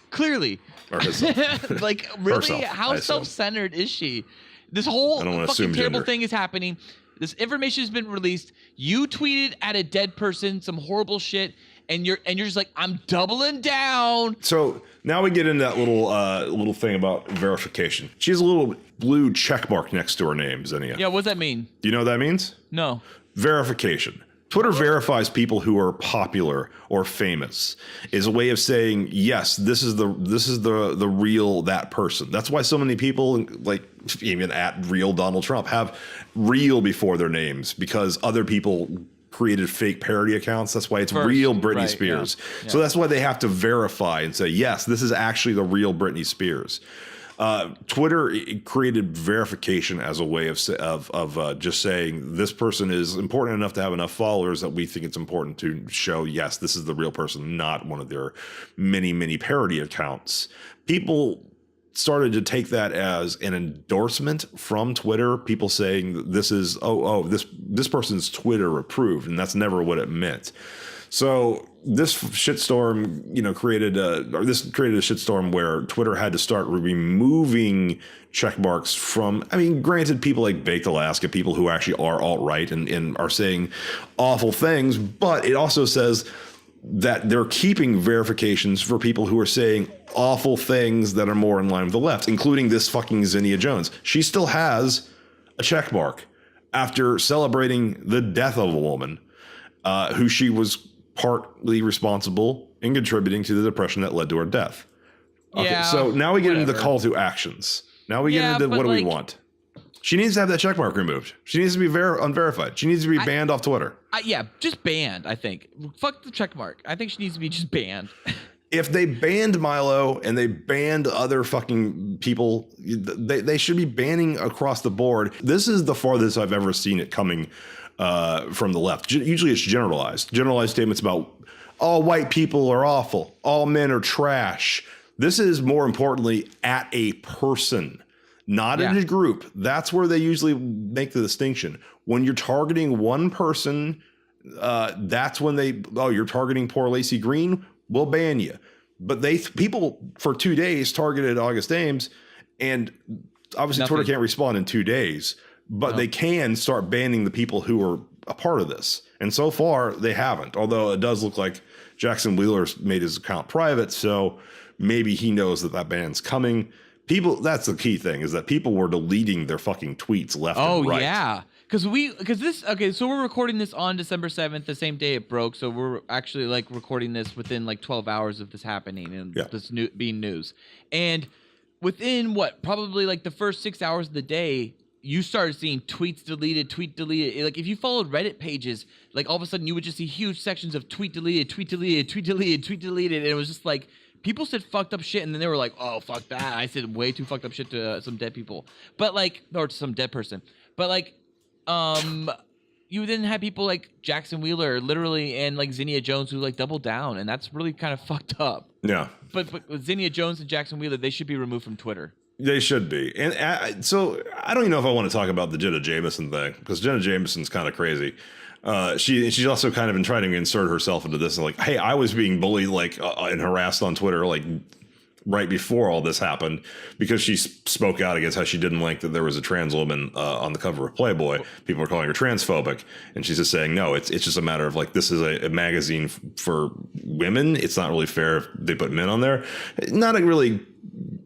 Clearly. Or herself. Like, really? Herself, How self-centered is she? This whole fucking terrible thing is happening. This information has been released. You tweeted at a dead person some horrible shit, and you're just like, I'm doubling down. So now we get into that little thing about verification. She has a little blue check mark next to her name, Zinnia. Yeah, what does that mean? Do you know what that means? No. Verification. Twitter verifies people who are popular or famous is a way of saying, yes, this is the real that person. That's why so many people, like even at real Donald Trump, have real before their names, because other people created fake parody accounts. That's why it's real Britney Spears. Yeah. So that's why they have to verify and say, yes, this is actually the real Britney Spears. Twitter created verification as a way of just saying this person is important enough to have enough followers that we think it's important to show, yes, this is the real person, not one of their many, many parody accounts. People started to take that as an endorsement from Twitter, people saying this is, this person's Twitter approved, and that's never what it meant. So this shitstorm, created a shitstorm where Twitter had to start removing check marks from, granted, people like Baked Alaska, people who actually are alt-right and are saying awful things, but it also says that they're keeping verifications for people who are saying awful things that are more in line with the left, including this fucking Zinnia Jones. She still has a check mark after celebrating the death of a woman who she was partly responsible in contributing to the depression that led to her death. Okay, yeah, so now we get into the call to actions. Now we get into what do we want. She needs to have that checkmark removed. She needs to be unverified. She needs to be banned off Twitter. Just banned, I think. Fuck the checkmark. I think she needs to be just banned. If they banned Milo and they banned other fucking people, they should be banning across the board. This is the farthest I've ever seen it coming from the left. Usually it's generalized statements about all white people are awful, all men are trash. This is more importantly at a person, not in a group. That's where they usually make the distinction. When you're targeting one person, that's when you're targeting poor Lacey Green, we'll ban you. But people for 2 days targeted August Ames, and obviously Twitter can't respond in 2 days, but they can start banning the people who are a part of this. And so far they haven't, although it does look like Jackson Wheeler's made his account private. So maybe he knows that ban's coming. That's the key thing, is that people were deleting their fucking tweets left and right. Oh yeah. So we're recording this on December 7th, the same day it broke. So we're actually like recording this within like 12 hours of this happening and this being news. And within probably like the first 6 hours of the day, you started seeing tweet deleted. Like if you followed Reddit pages, like all of a sudden you would just see huge sections of tweet deleted. And it was just like people said fucked up shit. And then they were like, oh, fuck that. I said way too fucked up shit to some dead people, or to some dead person. But like, you then had people like Jackson Wheeler literally and like Zinnia Jones who like doubled down. And that's really kind of fucked up. Yeah. But Zinnia Jones and Jackson Wheeler, they should be removed from Twitter. They should be. And so I don't even know if I want to talk about the Jenna Jameson thing, because Jenna Jameson's kind of crazy. She's also kind of been trying to insert herself into this and like, hey, I was being bullied and harassed on Twitter like right before all this happened, because she spoke out against how she didn't like that there was a trans woman on the cover of Playboy. People were calling her transphobic, and she's just saying, no, it's just a matter of like, this is a magazine for women. It's not really fair if they put men on there.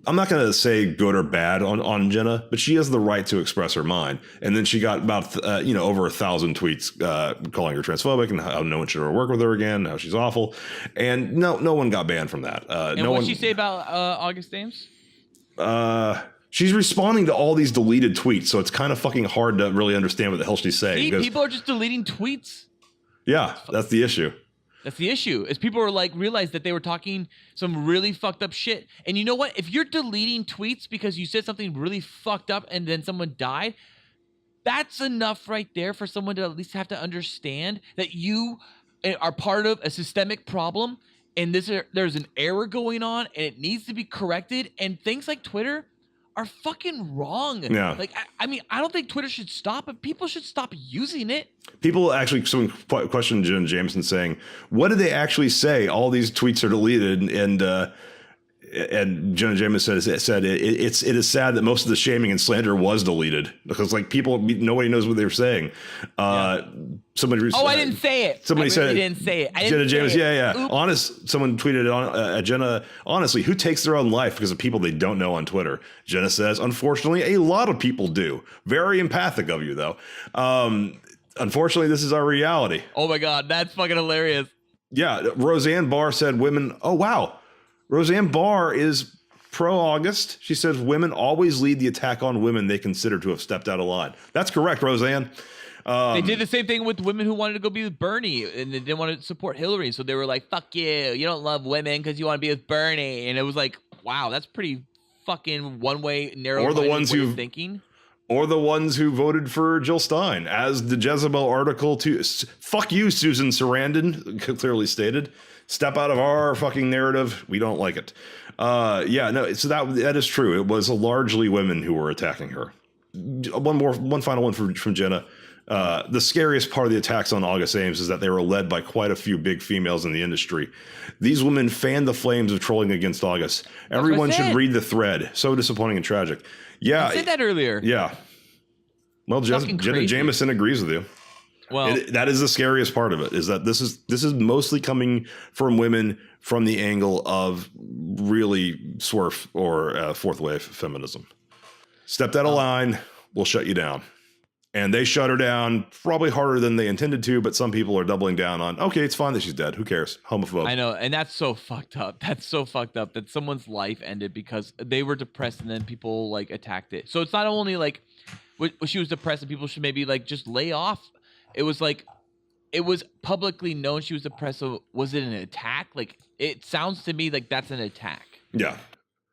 I'm not going to say good or bad on Jenna, but she has the right to express her mind. And then she got about, over 1,000 tweets calling her transphobic and how no one should ever work with her again, how she's awful. And no one got banned from that. And what did she say about August Ames? She's responding to all these deleted tweets, so it's kind of fucking hard to really understand what the hell she's saying. People are just deleting tweets. Yeah, that's the issue. That's the issue, is people were like, realized that they were talking some really fucked up shit. And you know what? If you're deleting tweets because you said something really fucked up and then someone died, that's enough right there for someone to at least have to understand that you are part of a systemic problem and there's an error going on and it needs to be corrected. And things like Twitter are fucking wrong. Yeah. Like, I mean, I don't think Twitter should stop, but people should stop using it. People actually, someone questioned Jenna Jameson saying, what did they actually say? All these tweets are deleted. And Jenna Jameson said it is sad that most of the shaming and slander was deleted, because like nobody knows what they were saying. Somebody. I didn't say it. Somebody said I didn't say it. Jenna Jameson. Yeah. Someone tweeted on Jenna. Honestly, who takes their own life because of people they don't know on Twitter? Jenna says, unfortunately, a lot of people do. Very empathic of you, though. Unfortunately, this is our reality. Oh my God, that's fucking hilarious. Yeah. Roseanne Barr said women. Oh wow. Roseanne Barr is pro-August. She says women always lead the attack on women they consider to have stepped out of line. That's correct, Roseanne. They did the same thing with women who wanted to go be with Bernie and they didn't want to support Hillary. So they were like, fuck you. You don't love women because you want to be with Bernie. And it was like, wow, that's pretty fucking one-way, narrow-minded way of thinking. Or the ones who voted for Jill Stein, as the Jezebel article to fuck you, Susan Sarandon clearly stated. Step out of our fucking narrative. We don't like it. So that is true. It was largely women who were attacking her. One final one from Jenna. The scariest part of the attacks on August Ames is that they were led by quite a few big females in the industry. These women fanned the flames of trolling against August. Everyone should read the thread. So disappointing and tragic. Yeah. I said that earlier. Yeah. Well, Jenna Jameson agrees with you. Well, that is the scariest part of it, is that this is mostly coming from women from the angle of really SWERF or fourth wave feminism. Stepped out of line, we'll shut you down. And they shut her down probably harder than they intended to, but some people are doubling down on, okay, it's fine that she's dead. Who cares? Homophobe. I know, and that's so fucked up. That's so fucked up that someone's life ended because they were depressed and then people like attacked it. So it's not only like she was depressed and people should maybe like just lay off. It was like, it was publicly known she was depressed. So was it an attack? Like, it sounds to me like that's an attack. Yeah.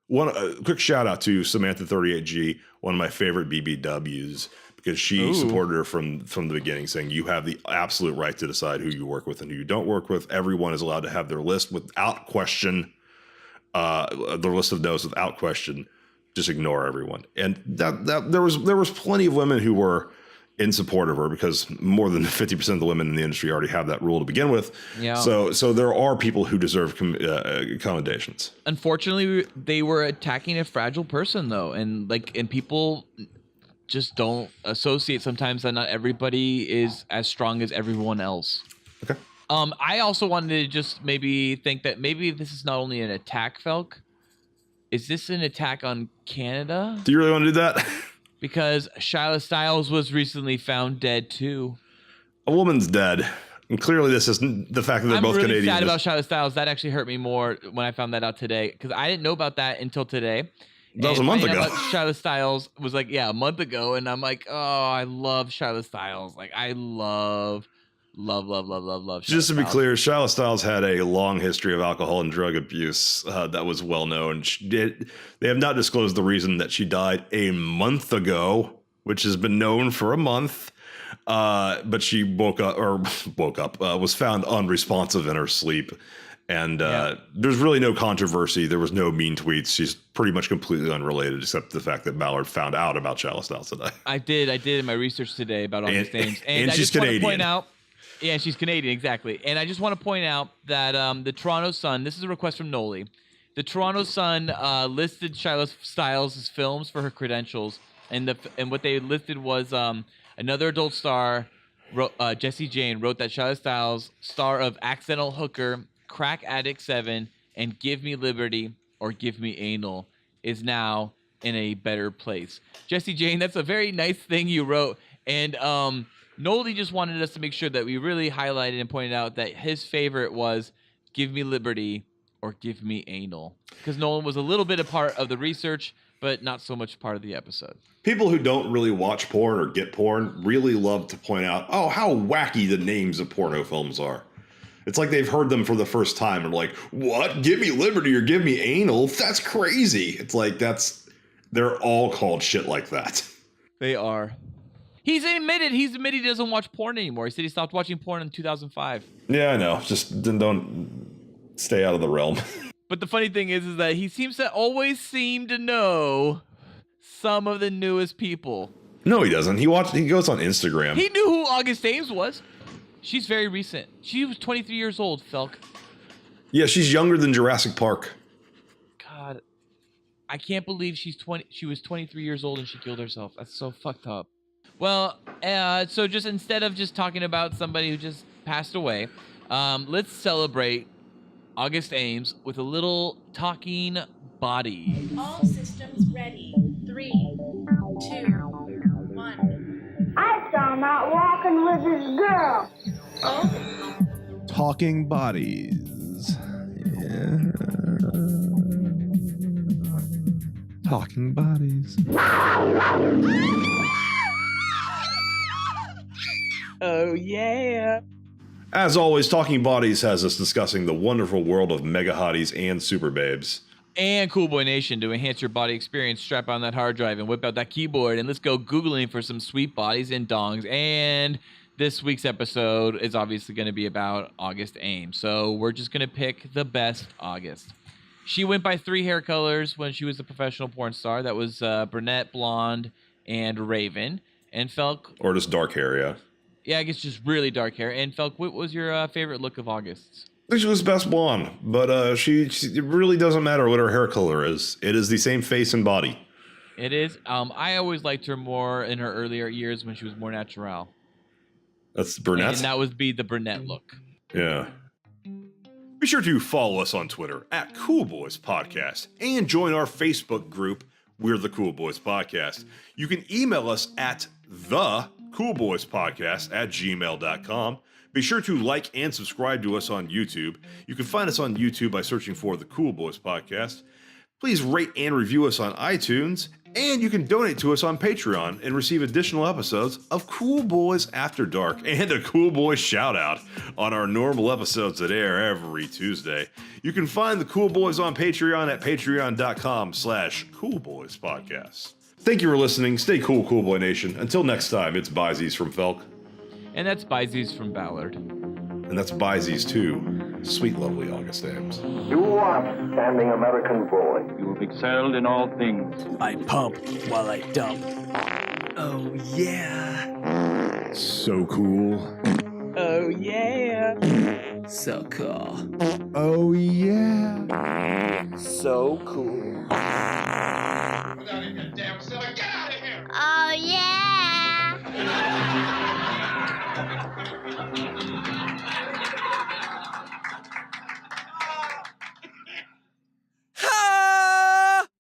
One quick shout out to Samantha 38G, one of my favorite BBWs, because she supported her from the beginning, saying you have the absolute right to decide who you work with and who you don't work with. Everyone is allowed to have their list without question, the list of no's without question. Just ignore everyone. And that there was plenty of women who were in support of her, because more than 50% of the women in the industry already have that rule to begin with. Yeah. So there are people who deserve commendations. Unfortunately, they were attacking a fragile person, though, and people just don't associate sometimes that not everybody is as strong as everyone else. Okay. I also wanted to just maybe think that maybe this is not only an attack, Felk. Is this an attack on Canada? Do you really want to do that? Because Shyla Styles was recently found dead too. A woman's dead, and clearly this isn't the fact that they're both really Canadian. I'm really sad about Shyla Styles. That actually hurt me more when I found that out today, because I didn't know about that until today. That was a month ago. Shyla Styles was a month ago, and I'm like, oh, I love Shyla Styles. Like, I love Shyla Just to be Styles. clear, Shyla Styles had a long history of alcohol and drug abuse that was well known. They have not disclosed the reason that she died a month ago, which has been known for a month. But she was found unresponsive in her sleep. And there's really no controversy. There was no mean tweets. She's pretty much completely unrelated, except the fact that Ballard found out about Shyla Styles today. I did in my research today about August Ames. And she's Canadian. Want to point out, yeah, she's Canadian, exactly. And I just want to point out that the Toronto Sun, this is a request from Noli. The Toronto Sun listed Shyla Styles' films for her credentials, and what they listed was another adult star, Jessie Jane, wrote that Shyla Styles, star of Accidental Hooker, Crack Addict 7, and Give Me Liberty or Give Me Anal, is now in a better place. Jessie Jane, that's a very nice thing you wrote. And Noli just wanted us to make sure that we really highlighted and pointed out that his favorite was Give Me Liberty or Give Me Anal, because Nolan was a little bit a part of the research, but not so much part of the episode. People who don't really watch porn or get porn really love to point out, oh, how wacky the names of porno films are. It's like they've heard them for the first time and like, what? Give Me Liberty or Give Me Anal? That's crazy. It's like they're all called shit like that. They are. He's admitted he doesn't watch porn anymore. He said he stopped watching porn in 2005. Yeah, I know. Just don't stay out of the realm. But the funny thing is that he seems to always seem to know some of the newest people. No, he doesn't. He goes on Instagram. He knew who August Ames was. She's very recent. She was 23 years old, Felk. Yeah, she's younger than Jurassic Park. God, I can't believe she was 23 years old and she killed herself. That's so fucked up. Well, so just instead of just talking about somebody who just passed away, let's celebrate August Ames with a little talking body. All systems ready. 3, 2, 1. I saw him out walking with his girl. Oh? Talking bodies. Yeah. Talking bodies. Oh, yeah. As always, Talking Bodies has us discussing the wonderful world of mega hotties and super babes. And Cool Boy Nation, to enhance your body experience, strap on that hard drive and whip out that keyboard and let's go Googling for some sweet bodies and dongs. And this week's episode is obviously going to be about August Ames. So we're just going to pick the best August. She went by 3 hair colors when she was a professional porn star. That was brunette, blonde, and raven. And Felk... Or just dark hair, yeah. Yeah, I guess just really dark hair. And Felk, what was your favorite look of August's? I think she was best blonde, but it really doesn't matter what her hair color is. It is the same face and body. It is. I always liked her more in her earlier years when she was more natural. That's brunette? And that would be the brunette look. Yeah. Be sure to follow us on Twitter at Cool Boys Podcast and join our Facebook group, We're the Cool Boys Podcast. You can email us at thecoolboyspodcast@gmail.com. Be sure to like and subscribe to us on YouTube. You can find us on YouTube by searching for The Cool Boys Podcast. Please rate and review us on iTunes. And you can donate to us on Patreon and receive additional episodes of Cool Boys After Dark and a Cool Boy shout out on our normal episodes that air every Tuesday. You can find the Cool Boys on Patreon at patreon.com/coolboyspodcast. Thank you for listening. Stay cool, Cool Boy Nation. Until next time, it's Byzies from Felk. And that's Byzies from Ballard. And that's Byzies too. Sweet, lovely August Ames. You are outstanding American boy. You have excelled in all things. I pump while I dump. Oh, yeah. So cool. Oh, yeah. So cool. Oh, yeah. So cool.